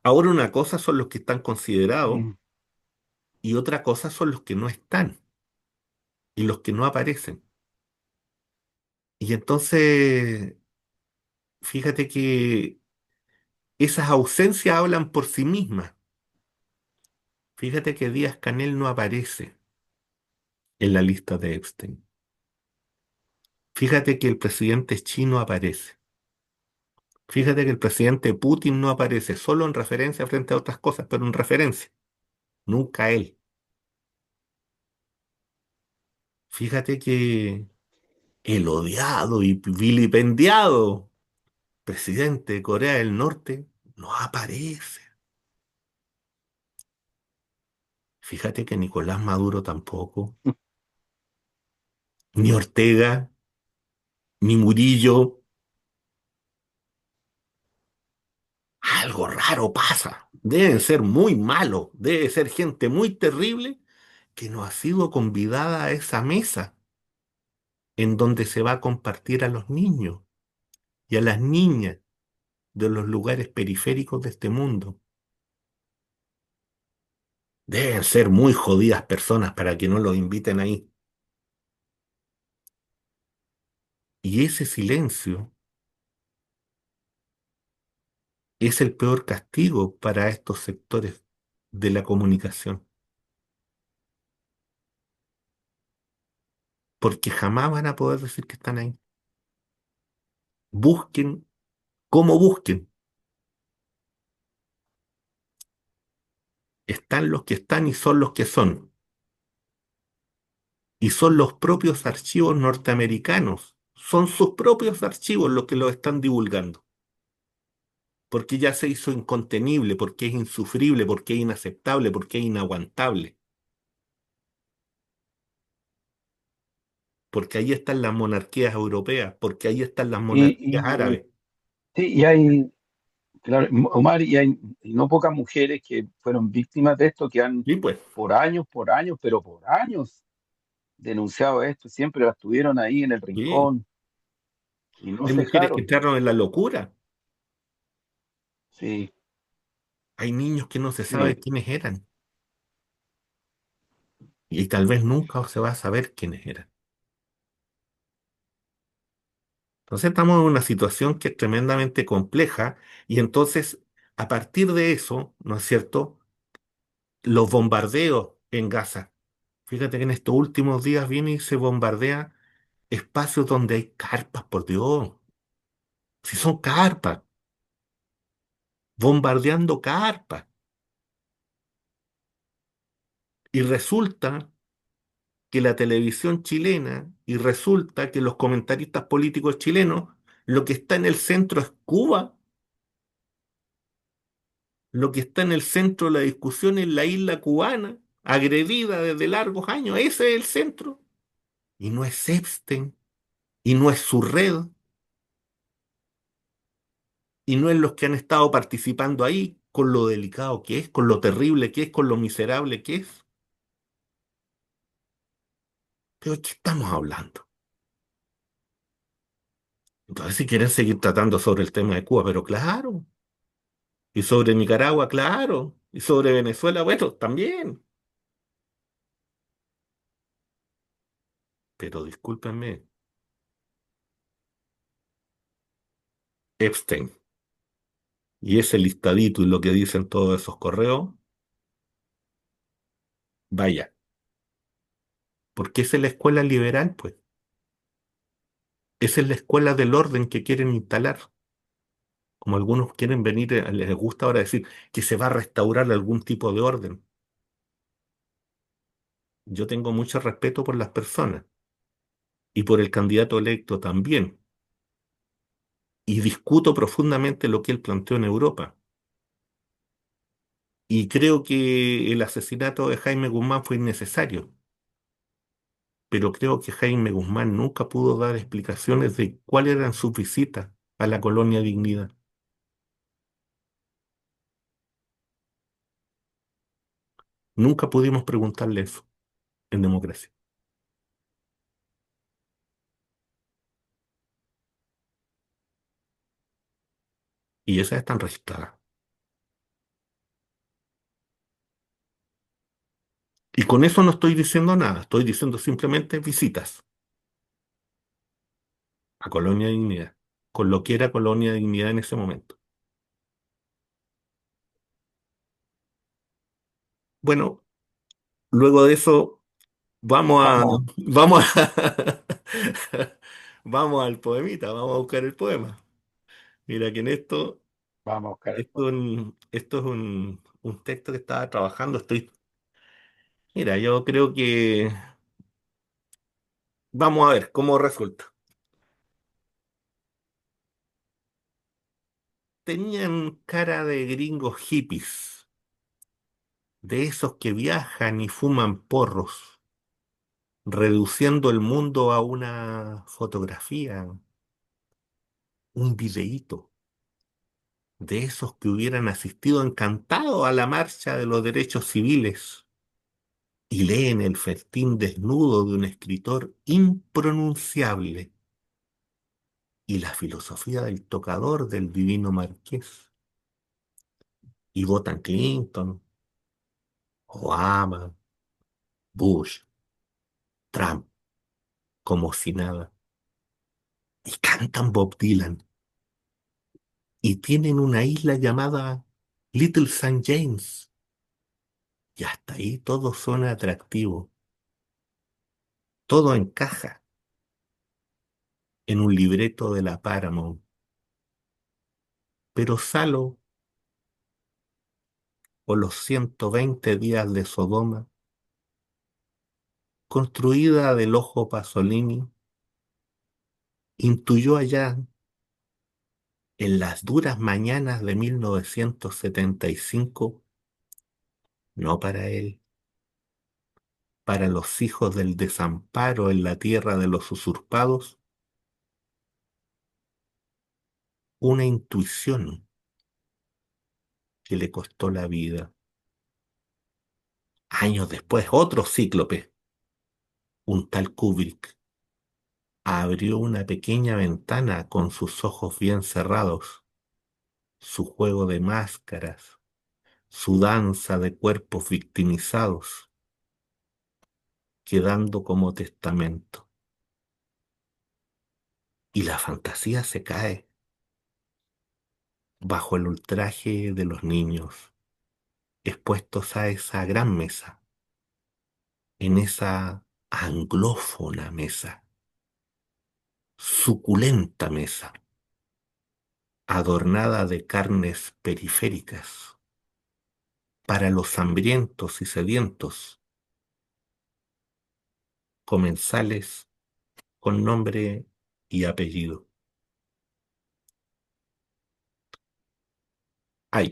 Ahora una cosa son los que están considerados Mm. y otra cosa son los que no están y los que no aparecen. Y entonces, fíjate que esas ausencias hablan por sí mismas. Fíjate que Díaz Canel no aparece en la lista de Epstein. Fíjate que el presidente chino aparece. Fíjate que el presidente Putin no aparece, solo en referencia frente a otras cosas, pero en referencia, nunca él. Fíjate que el odiado y vilipendiado presidente de Corea del Norte no aparece. Fíjate que Nicolás Maduro tampoco, ni Ortega, ni Murillo. Algo raro pasa. Deben ser muy malos, debe ser gente muy terrible que no ha sido convidada a esa mesa en donde se va a compartir a los niños y a las niñas de los lugares periféricos de este mundo. Deben ser muy jodidas personas para que no los inviten ahí. Y ese silencio es el peor castigo para estos sectores de la comunicación, porque jamás van a poder decir que están ahí. Busquen como busquen. Están los que están y son los que son. Y son los propios archivos norteamericanos. Son sus propios archivos los que los están divulgando. Porque ya se hizo incontenible, porque es insufrible, porque es inaceptable, porque es inaguantable. Porque ahí están las monarquías europeas, porque ahí están las monarquías Y, árabes. sí, y hay, claro, Omar, y no pocas mujeres que fueron víctimas de esto, que han Y pues, por años, pero por años denunciado esto, siempre las tuvieron ahí en el sí. rincón y no Hay mujeres que cejaron. entraron en la locura. Sí, Hay niños que no se sabe sí. quiénes eran. Y tal vez nunca se va a saber quiénes eran. Entonces estamos en una situación que es tremendamente compleja y entonces a partir de eso, ¿no es cierto? Los bombardeos en Gaza. Fíjate que en estos últimos días viene y se bombardea espacios donde hay carpas, por Dios. Si son carpas, bombardeando carpas. Y resulta que la televisión chilena y resulta que los comentaristas políticos chilenos, lo que está en el centro es Cuba. Lo que está en el centro de la discusión es la isla cubana, agredida desde largos años. Ese es el centro. Y no es Epstein, y no es su red, y no es los que han estado participando ahí, con lo delicado que es, con lo terrible que es, con lo miserable que es. ¿Pero de qué estamos hablando? Entonces, si quieren seguir tratando sobre el tema de Cuba, pero claro, y sobre Nicaragua, claro, y sobre Venezuela, bueno, también. Pero discúlpenme, Epstein. Y ese listadito y lo que dicen todos esos correos, vaya, porque esa es la escuela liberal, pues. Esa es la escuela del orden que quieren instalar. Como algunos quieren venir, les gusta ahora decir que se va a restaurar algún tipo de orden. Yo tengo mucho respeto por las personas y por el candidato electo también. Y discuto profundamente lo que él planteó en Europa. Y creo que el asesinato de Jaime Guzmán fue innecesario. Pero creo que Jaime Guzmán nunca pudo dar explicaciones de cuáles eran sus visitas a la colonia Dignidad. Nunca pudimos preguntarle eso en democracia. Y esas están registradas. Y con eso no estoy diciendo nada, estoy diciendo simplemente visitas a Colonia Dignidad, con lo que era Colonia Dignidad en ese momento. Bueno, luego de eso, vamos a, Vamos, vamos a, vamos al poemita, vamos a buscar el poema. Mira que en esto, vamos a buscar el esto, poema. esto es un texto que estaba trabajando. Mira, yo creo que vamos a ver cómo resulta. Tenían cara de gringos hippies, de esos que viajan y fuman porros, reduciendo el mundo a una fotografía, un videíto, de esos que hubieran asistido encantados a la marcha de los derechos civiles y leen el festín desnudo de un escritor impronunciable y la filosofía del tocador del divino marqués, y votan Clinton, Obama, Bush, Trump, como si nada, y cantan Bob Dylan, y tienen una isla llamada Little Saint James, y hasta ahí todo suena atractivo, todo encaja en un libreto de la Paramount. Pero Salo, o los 120 días de Sodoma, construida del ojo Pasolini, intuyó allá, en las duras mañanas de 1975, no para él, para los hijos del desamparo en la tierra de los usurpados, una intuición que le costó la vida. Años después, otro cíclope, un tal Kubrick, abrió una pequeña ventana con sus ojos bien cerrados, su juego de máscaras, su danza de cuerpos victimizados, quedando como testamento. Y la fantasía se cae bajo el ultraje de los niños, expuestos a esa gran mesa, en esa anglófona mesa, suculenta mesa, adornada de carnes periféricas, para los hambrientos y sedientos, comensales con nombre y apellido. Ay,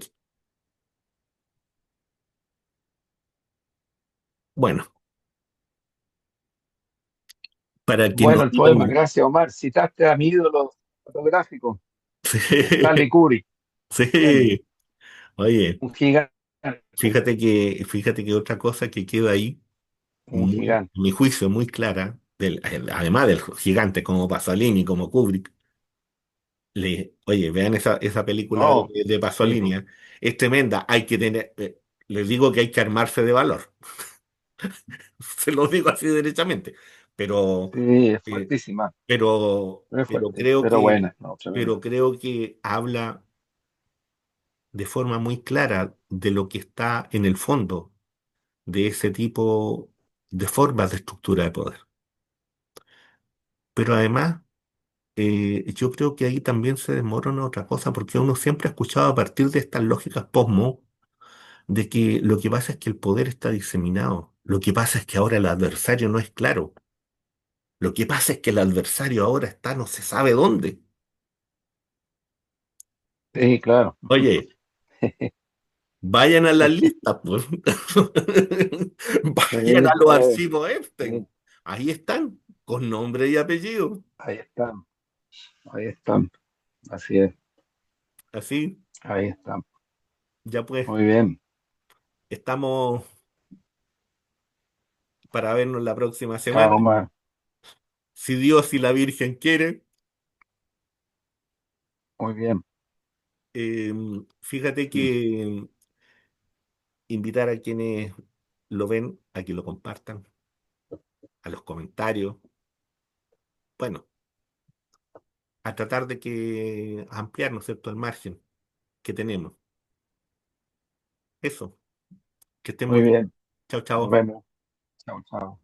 bueno, para que Bueno, nos el poema, digan, gracias Omar. Citaste a mi ídolo fotográfico, Stanley sí, Kubrick. Tremendo. sí, oye, Un gigante, fíjate que otra cosa que queda ahí, un muy, gigante. a mi juicio, muy clara, además del gigante como Pasolini, como Kubrick, oye, vean esa película de, No, de sí, Pasolini, es tremenda, hay que tener, les digo que hay que armarse de valor, se lo digo así derechamente, pero, sí, es eh, fuertísima, es pero fuerte, creo pero que, buena, no, tremenda. pero creo que habla de forma muy clara de lo que está en el fondo de ese tipo de formas de estructura de poder. Pero además, yo creo que ahí también se desmorona otra cosa, porque uno siempre ha escuchado a partir de estas lógicas posmo de que lo que pasa es que el poder está diseminado, lo que pasa es que ahora el adversario no es claro, lo que pasa es que el adversario ahora está no se sabe dónde. Sí, claro. Oye, vayan a las listas, pues. Sí, Vayan a los pues, archivos sí, Epstein. Ahí están, con nombre y apellido. ahí están, ahí están. Así es, Así, ahí están. ya pues, Muy bien. estamos. para vernos la próxima semana, Chao, Omar. si Dios y la Virgen quieren. Muy bien, Eh, Fíjate que invitar a quienes lo ven a que lo compartan, a los comentarios, bueno, a tratar de que ampliar, ¿no es cierto?, el margen que tenemos. Eso, que estén muy muy bien. bien. Chao, Nos chao. vemos. Chao, chao.